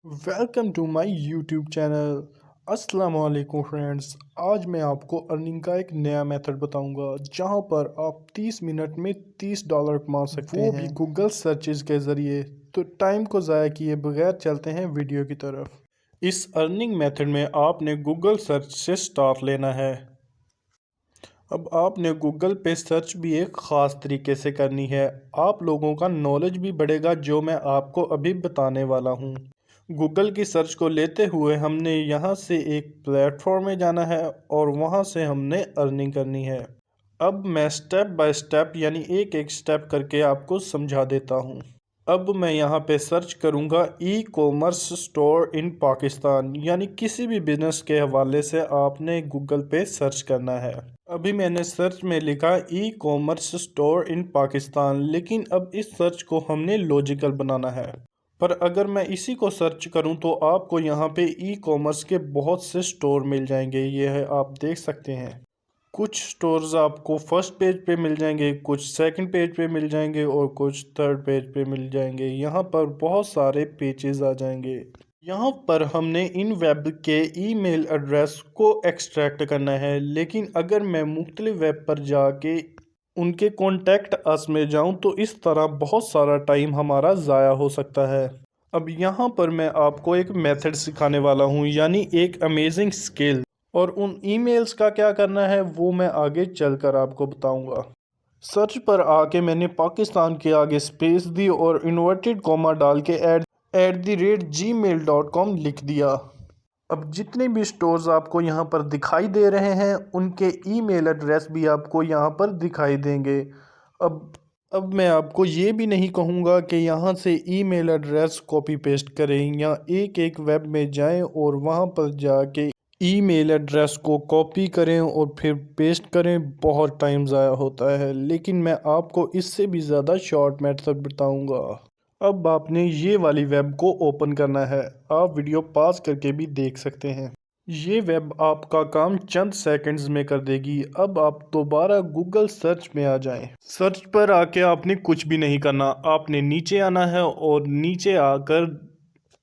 Welcome to my YouTube channel. السلام علیکم friends, آج میں آپ کو ارننگ کا ایک نیا میتھڈ بتاؤں گا جہاں پر آپ 30 منٹ میں $30 کما سکتے ہیں، وہ بھی گوگل سرچز کے ذریعے۔ تو ٹائم کو ضائع کیے بغیر چلتے ہیں ویڈیو کی طرف۔ اس ارننگ میتھڈ میں آپ نے گوگل سرچ سے سٹارٹ لینا ہے۔ اب آپ نے گوگل پہ سرچ بھی ایک خاص طریقے سے کرنی ہے، آپ لوگوں کا نالج بھی بڑھے گا جو میں آپ کو ابھی بتانے والا ہوں۔ گوگل کی سرچ کو لیتے ہوئے ہم نے یہاں سے ایک پلیٹ فارم میں جانا ہے اور وہاں سے ہم نے ارننگ کرنی ہے۔ اب میں سٹیپ بائی سٹیپ یعنی ایک سٹیپ کر کے آپ کو سمجھا دیتا ہوں۔ اب میں یہاں پہ سرچ کروں گا ای کامرس سٹور ان پاکستان، یعنی کسی بھی بزنس کے حوالے سے آپ نے گوگل پہ سرچ کرنا ہے۔ ابھی میں نے سرچ میں لکھا ای کامرس سٹور ان پاکستان، لیکن اب اس سرچ کو ہم نے لاجیکل بنانا ہے۔ پر اگر میں اسی کو سرچ کروں تو آپ کو یہاں پہ ای کامرس کے بہت سے سٹور مل جائیں گے، یہ ہے آپ دیکھ سکتے ہیں۔ کچھ سٹورز آپ کو فرسٹ پیج پہ مل جائیں گے، کچھ سیکنڈ پیج پہ مل جائیں گے اور کچھ تھرڈ پیج پہ مل جائیں گے۔ یہاں پر بہت سارے پیجز آ جائیں گے۔ یہاں پر ہم نے ان ویب کے ای میل ایڈریس کو ایکسٹریکٹ کرنا ہے، لیکن اگر میں مختلف ویب پر جا کے ان کے کانٹیکٹ اس میں جاؤں تو اس طرح بہت سارا ٹائم ہمارا ضائع ہو سکتا ہے۔ اب یہاں پر میں آپ کو ایک میتھڈ سکھانے والا ہوں، یعنی ایک امیزنگ سکل، اور ان ای میلز کا کیا کرنا ہے وہ میں آگے چل کر آپ کو بتاؤں گا۔ سرچ پر آ کے میں نے پاکستان کے آگے سپیس دی اور انورٹڈ کوما ڈال کے @gmail.com لکھ دیا۔ اب جتنے بھی سٹورز آپ کو یہاں پر دکھائی دے رہے ہیں ان کے ای میل ایڈریس بھی آپ کو یہاں پر دکھائی دیں گے۔ اب میں آپ کو یہ بھی نہیں کہوں گا کہ یہاں سے ای میل ایڈریس کاپی پیسٹ کریں یا ایک ویب میں جائیں اور وہاں پر جا کے ای میل ایڈریس کو کاپی کریں اور پھر پیسٹ کریں، بہت ٹائم ضائع ہوتا ہے۔ لیکن میں آپ کو اس سے بھی زیادہ شارٹ میتھڈ بتاؤں گا۔ اب آپ نے یہ والی ویب کو اوپن کرنا ہے، آپ ویڈیو پاز کر کے بھی دیکھ سکتے ہیں۔ یہ ویب آپ کا کام چند سیکنڈز میں کر دے گی۔ اب آپ دوبارہ گوگل سرچ میں آ جائیں۔ سرچ پر آ کے آپ نے کچھ بھی نہیں کرنا، آپ نے نیچے آنا ہے اور نیچے آ کر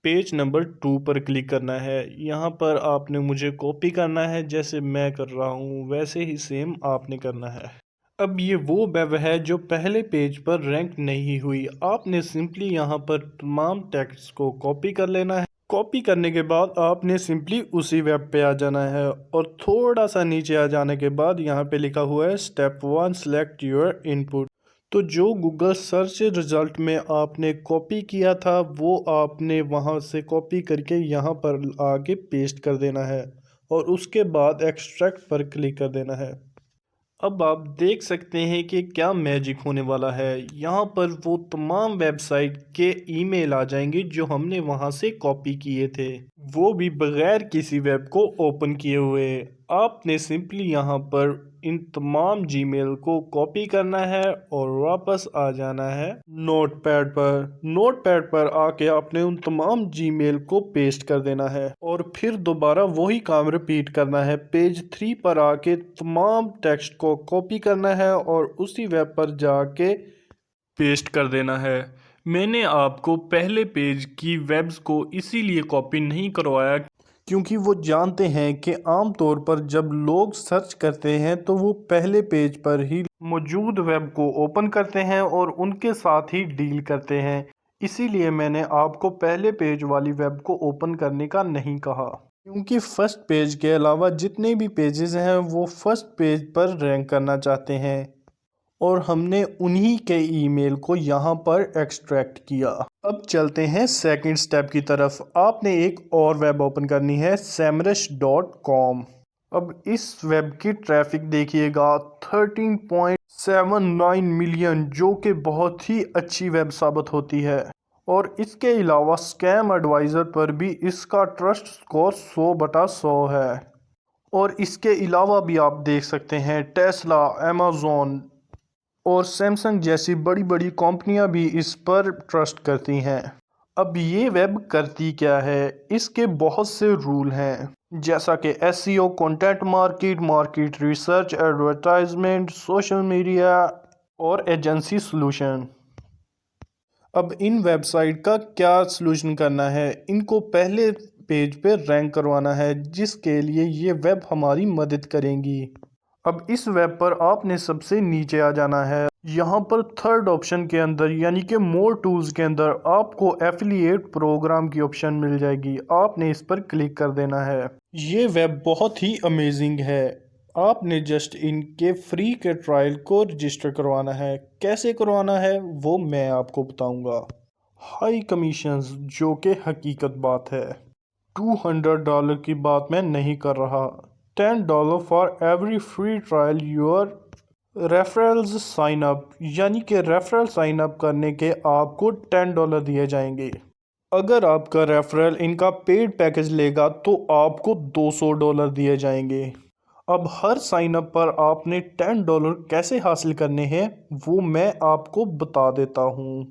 پیج نمبر 2 پر کلک کرنا ہے۔ یہاں پر آپ نے مجھے کاپی کرنا ہے، جیسے میں کر رہا ہوں ویسے ہی سیم آپ نے کرنا ہے۔ اب یہ وہ ویب ہے جو پہلے پیج پر رینک نہیں ہوئی، آپ نے سمپلی یہاں پر تمام ٹیکسٹ کو کاپی کر لینا ہے۔ کاپی کرنے کے بعد آپ نے سمپلی اسی ویب پہ آ جانا ہے اور تھوڑا سا نیچے آ جانے کے بعد یہاں پہ لکھا ہوا ہے اسٹیپ 1 سلیکٹ یور ان پٹ۔ تو جو گوگل سرچ رزلٹ میں آپ نے کاپی کیا تھا وہ آپ نے وہاں سے کاپی کر کے یہاں پر آگے پیسٹ کر دینا ہے اور اس کے بعد ایکسٹریکٹ پر کلک کر دینا ہے۔ اب آپ دیکھ سکتے ہیں کہ کیا میجک ہونے والا ہے۔ یہاں پر وہ تمام ویب سائٹ کے ای میل آ جائیں گے جو ہم نے وہاں سے کاپی کیے تھے، وہ بھی بغیر کسی ویب کو اوپن کیے ہوئے۔ آپ نے سمپلی یہاں پر ان تمام جی میل کو کاپی کرنا ہے اور واپس آ جانا ہے نوٹ پیڈ پر۔ نوٹ پیڈ پر آ کے آپ نے ان تمام جی میل کو پیسٹ کر دینا ہے اور پھر دوبارہ وہی کام رپیٹ کرنا ہے۔ پیج 3 پر آ کے تمام ٹیکسٹ کو کاپی کرنا ہے اور اسی ویب پر جا کے پیسٹ کر دینا ہے۔ میں نے آپ کو پہلے پیج کی ویبز کو اسی لیے کاپی نہیں کروایا کیونکہ وہ جانتے ہیں کہ عام طور پر جب لوگ سرچ کرتے ہیں تو وہ پہلے پیج پر ہی موجود ویب کو اوپن کرتے ہیں اور ان کے ساتھ ہی ڈیل کرتے ہیں، اسی لیے میں نے آپ کو پہلے پیج والی ویب کو اوپن کرنے کا نہیں کہا، کیونکہ فرسٹ پیج کے علاوہ جتنے بھی پیجز ہیں وہ فرسٹ پیج پر رینک کرنا چاہتے ہیں اور ہم نے انہی کے ای میل کو یہاں پر ایکسٹریکٹ کیا۔ اب چلتے ہیں سیکنڈ سٹیپ کی طرف۔ آپ نے ایک اور ویب اوپن کرنی ہے semrush.com۔ اب اس ویب کی ٹریفک دیکھیے گا 13.79 ملین، جو کہ بہت ہی اچھی ویب ثابت ہوتی ہے، اور اس کے علاوہ اسکیم ایڈوائزر پر بھی اس کا ٹرسٹ سکور 100/100 ہے، اور اس کے علاوہ بھی آپ دیکھ سکتے ہیں ٹیسلا، ایمیزون اور سیمسنگ جیسی بڑی بڑی کمپنیاں بھی اس پر ٹرسٹ کرتی ہیں۔ اب یہ ویب کرتی کیا ہے؟ اس کے بہت سے رول ہیں، جیسا کہ SEO، content market research, advertisement, social media اور ایجنسی سولوشن۔ اب ان ویب سائٹ کا کیا سلوشن کرنا ہے؟ ان کو پہلے پیج پہ رینک کروانا ہے، جس کے لیے یہ ویب ہماری مدد کریں گی۔ اب اس ویب پر آپ نے سب سے نیچے آ جانا ہے۔ یہاں پر تھرڈ آپشن کے اندر یعنی کہ مور ٹولز کے اندر آپ کو ایفیلیٹ پروگرام کی آپشن مل جائے گی، آپ نے اس پر کلک کر دینا ہے۔ یہ ویب بہت ہی امیزنگ ہے، آپ نے جسٹ ان کے فری کے ٹرائل کو رجسٹر کروانا ہے۔ کیسے کروانا ہے وہ میں آپ کو بتاؤں گا۔ ہائی کمیشنز جو کہ حقیقت بات ہے، $200 کی بات میں نہیں کر رہا۔ $10 for every free trial your referrals sign up, یعنی کہ ریفرل سائن اپ کرنے کے آپ کو $10 دیے جائیں گے۔ اگر آپ کا ریفرل ان کا پیڈ پیکج لے گا تو آپ کو $200 دیے جائیں گے۔ اب ہر سائن اپ پر آپ نے $10 کیسے حاصل کرنے ہیں وہ میں آپ کو بتا دیتا ہوں۔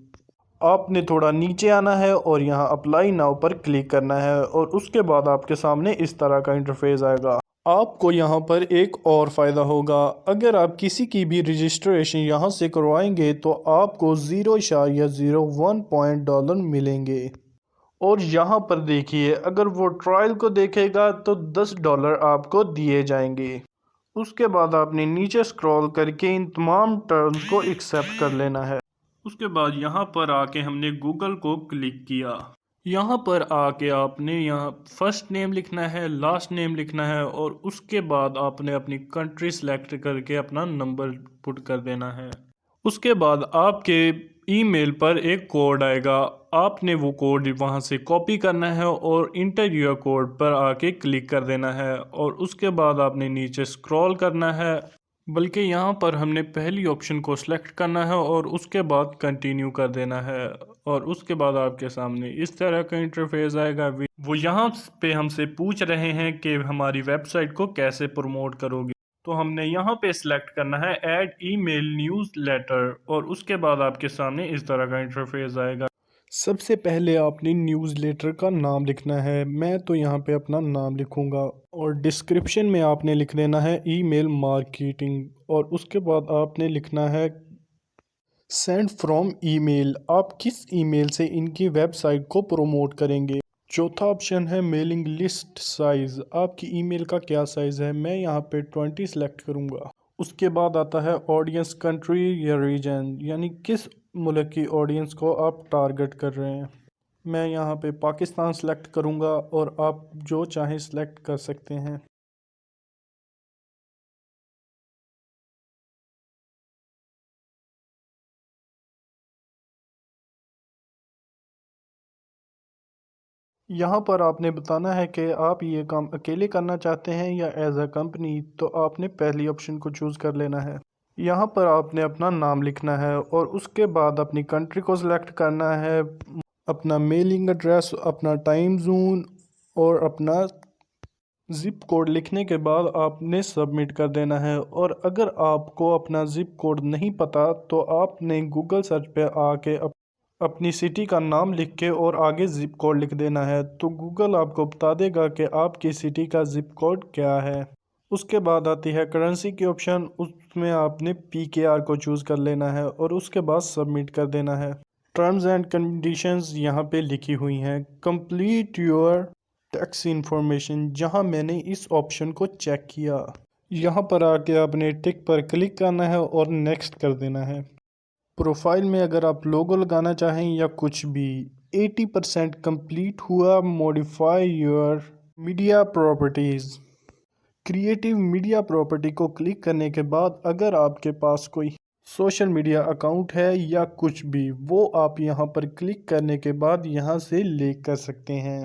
آپ نے تھوڑا نیچے آنا ہے اور یہاں اپلائی ناؤ پر کلک کرنا ہے، اور اس کے بعد آپ کے سامنے اس طرح کا انٹرفیس آئے گا۔ آپ کو یہاں پر ایک اور فائدہ ہوگا، اگر آپ کسی کی بھی رجسٹریشن یہاں سے کروائیں گے تو آپ کو $0.01 ملیں گے۔ اور یہاں پر دیکھیے، اگر وہ ٹرائل کو دیکھے گا تو $10 آپ کو دیے جائیں گے۔ اس کے بعد آپ نے نیچے سکرول کر کے ان تمام ٹرمز کو ایکسیپٹ کر لینا ہے۔ اس کے بعد یہاں پر آ کے ہم نے گوگل کو کلک کیا۔ یہاں پر آ کے آپ نے یہاں فرسٹ نیم لکھنا ہے، لاسٹ نیم لکھنا ہے، اور اس کے بعد آپ نے اپنی کنٹری سلیکٹ کر کے اپنا نمبر پٹ کر دینا ہے۔ اس کے بعد آپ کے ای میل پر ایک کوڈ آئے گا، آپ نے وہ کوڈ وہاں سے کاپی کرنا ہے اور انٹر یور کوڈ پر آ کے کلک کر دینا ہے، اور اس کے بعد آپ نے نیچے سکرول کرنا ہے، بلکہ یہاں پر ہم نے پہلی آپشن کو سلیکٹ کرنا ہے اور اس کے بعد کنٹینیو کر دینا ہے، اور اس کے بعد آپ کے سامنے اس طرح کا انٹرفیس آئے گا۔ وہ یہاں پہ ہم سے پوچھ رہے ہیں کہ ہماری ویب سائٹ کو کیسے پروموٹ کرو گے، تو ہم نے یہاں پہ سلیکٹ کرنا ہے ایڈ ای میل نیوز لیٹر، اور اس کے بعد آپ کے سامنے اس طرح کا انٹرفیس آئے گا۔ سب سے پہلے آپ نے نیوز لیٹر کا نام لکھنا ہے، میں تو یہاں پہ اپنا نام لکھوں گا، اور ڈسکرپشن میں آپ نے لکھ دینا ہے ای میل مارکیٹنگ، اور اس کے بعد آپ نے لکھنا ہے سینڈ فرام ای میل، آپ کس ای میل سے ان کی ویب سائٹ کو پروموٹ کریں گے۔ چوتھا آپشن ہے میلنگ لسٹ سائز، آپ کی ای میل کا کیا سائز ہے، میں یہاں پہ 20 سلیکٹ کروں گا۔ اس کے بعد آتا ہے آڈینس کنٹری یا ریجن، یعنی کس ملک کی آڈینس کو آپ ٹارگٹ کر رہے ہیں، میں یہاں پہ پاکستان سلیکٹ کروں گا، اور آپ جو چاہیں سلیکٹ کر سکتے ہیں۔ یہاں پر آپ نے بتانا ہے کہ آپ یہ کام اکیلے کرنا چاہتے ہیں یا ایز اے کمپنی، تو آپ نے پہلی آپشن کو چوز کر لینا ہے۔ یہاں پر آپ نے اپنا نام لکھنا ہے، اور اس کے بعد اپنی کنٹری کو سلیکٹ کرنا ہے، اپنا میلنگ ایڈریس، اپنا ٹائم زون، اور اپنا زپ کوڈ لکھنے کے بعد آپ نے سبمٹ کر دینا ہے۔ اور اگر آپ کو اپنا زپ کوڈ نہیں پتا تو آپ نے گوگل سرچ پہ آ کے اپنی سٹی کا نام لکھ کے اور آگے زپ کوڈ لکھ دینا ہے، تو گوگل آپ کو بتا دے گا کہ آپ کی سٹی کا زپ کوڈ کیا ہے۔ اس کے بعد آتی ہے کرنسی کی آپشن، اس میں آپ نے PKR کو چوز کر لینا ہے، اور اس کے بعد سبمٹ کر دینا ہے۔ ٹرمز اینڈ کنڈیشنز یہاں پہ لکھی ہوئی ہیں، کمپلیٹ یور ٹیکس انفارمیشن، جہاں میں نے اس آپشن کو چیک کیا۔ یہاں پر آ کے آپ نے ٹک پر کلک کرنا ہے اور نیکسٹ کر دینا ہے۔ پروفائل میں اگر آپ لوگو لگانا چاہیں یا کچھ بھی، 80% کمپلیٹ ہوا، modify your media properties, creative media property کو کلک کرنے کے بعد اگر آپ کے پاس کوئی سوشل میڈیا اکاؤنٹ ہے یا کچھ بھی، وہ آپ یہاں پر کلک کرنے کے بعد یہاں سے لنک کر سکتے ہیں،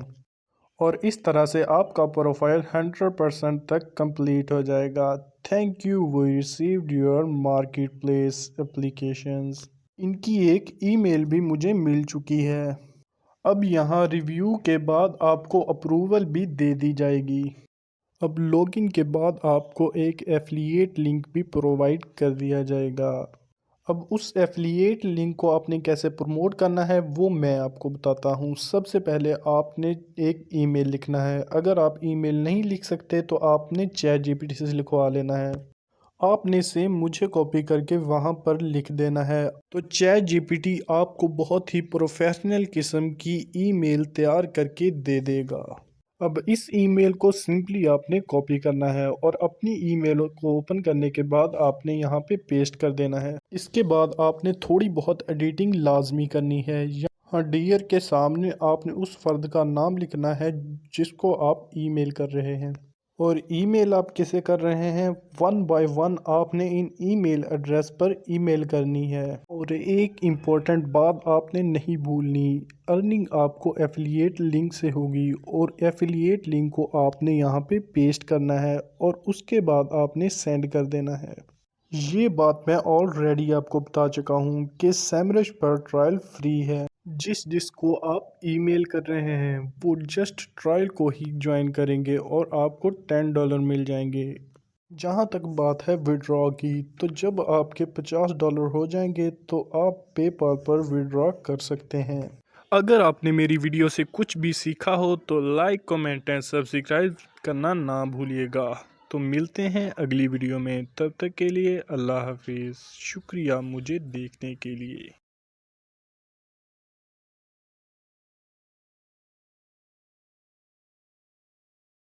اور اس طرح سے آپ کا پروفائل 100% تک کمپلیٹ ہو جائے گا۔ Thank you, we received your market place applications, ان کی ایک ای میل بھی مجھے مل چکی ہے۔ اب یہاں ریویو کے بعد آپ کو اپروول بھی دے دی جائے گی۔ اب لاگ ان کے بعد آپ کو ایک ایفیلیٹ لنک بھی پرووائڈ کر دیا جائے گا۔ اب اس ایفیلیٹ لنک کو آپ نے کیسے پروموٹ کرنا ہے وہ میں آپ کو بتاتا ہوں۔ سب سے پہلے آپ نے ایک ای میل لکھنا ہے، اگر آپ ای میل نہیں لکھ سکتے تو آپ نے چیٹ GPT سے لکھوا لینا ہے۔ آپ نے سیم مجھے کاپی کر کے وہاں پر لکھ دینا ہے، تو چیٹ جی پی ٹی آپ کو بہت ہی پروفیشنل قسم کی ای میل تیار کر کے دے دے گا۔ اب اس ای میل کو سمپلی آپ نے کاپی کرنا ہے اور اپنی ای میل کو اوپن کرنے کے بعد آپ نے یہاں پہ پیسٹ کر دینا ہے۔ اس کے بعد آپ نے تھوڑی بہت ایڈیٹنگ لازمی کرنی ہے۔ یہاں ڈیئر کے سامنے آپ نے اس فرد کا نام لکھنا ہے جس کو آپ ای میل کر رہے ہیں، اور ای میل آپ کسے کر رہے ہیں، ون بائی ون آپ نے ان ای میل ایڈریس پر ای میل کرنی ہے۔ اور ایک امپورٹنٹ بات آپ نے نہیں بھولنی، ارننگ آپ کو ایفیلیٹ لنک سے ہوگی، اور ایفیلیٹ لنک کو آپ نے یہاں پہ پیسٹ کرنا ہے اور اس کے بعد آپ نے سینڈ کر دینا ہے۔ یہ بات میں آلریڈی آپ کو بتا چکا ہوں کہ سیمرش پر ٹرائل فری ہے۔ جس کو آپ ای میل کر رہے ہیں وہ جسٹ ٹرائل کو ہی جوائن کریں گے اور آپ کو $10 مل جائیں گے۔ جہاں تک بات ہے وڈرا کی، تو جب آپ کے $50 ہو جائیں گے تو آپ پے پال پر وڈرا کر سکتے ہیں۔ اگر آپ نے میری ویڈیو سے کچھ بھی سیکھا ہو تو لائک، کمنٹ اینڈ سبسکرائب کرنا نہ بھولیے گا۔ تو ملتے ہیں اگلی ویڈیو میں، تب تک کے لیے اللہ حافظ۔ شکریہ مجھے دیکھنے کے لیے۔